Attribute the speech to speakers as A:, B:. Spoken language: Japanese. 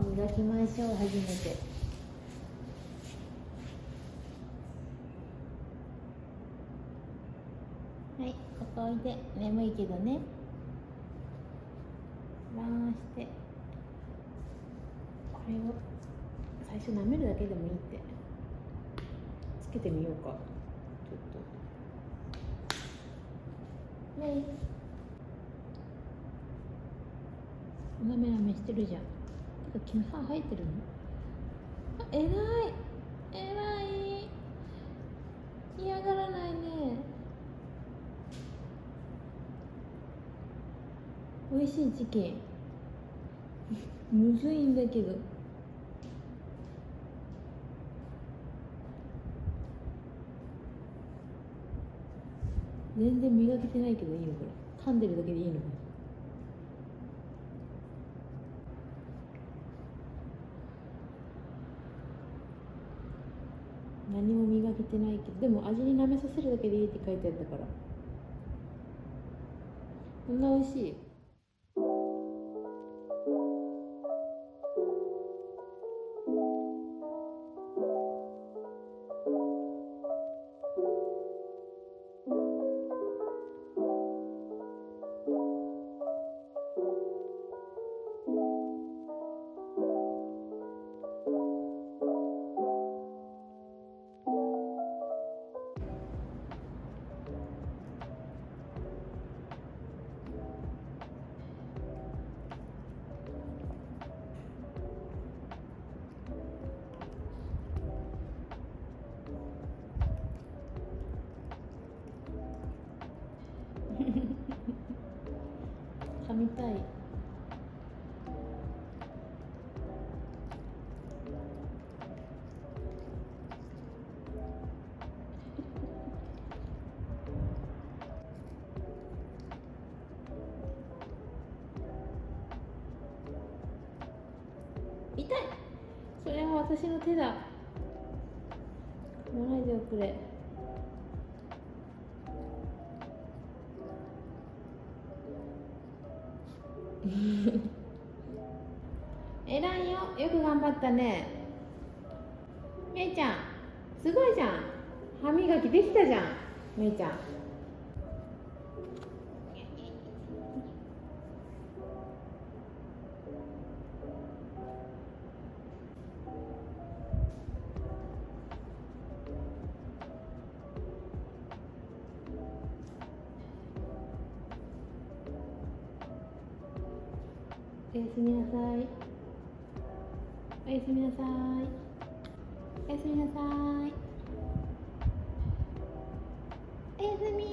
A: 磨きましょう。初めて。はい、ここおいで。眠いけどね。回してこれを最初舐めるだけでもいいって。つけてみようか。ちょっとねえ、なめなめしてるじゃん。てか毛歯生えてるの？あ、えらいえらい、嫌がらないね。美味しいチキンむずいんだけど。全然磨けてないけどいいの？これ噛んでるだけでいいの？何も磨けてないけど、でも味に舐めさせるだけでいいって書いてあったから、こんな美味しい。噛みたい。痛い。それは私の手だ。噛まないでおくれ。偉いよ、よく頑張ったね。めいちゃん、すごいじゃん。歯磨きできたじゃん、めいちゃん。おやすみなさい。おやすみなさい。おやすみなさい。おやすみ。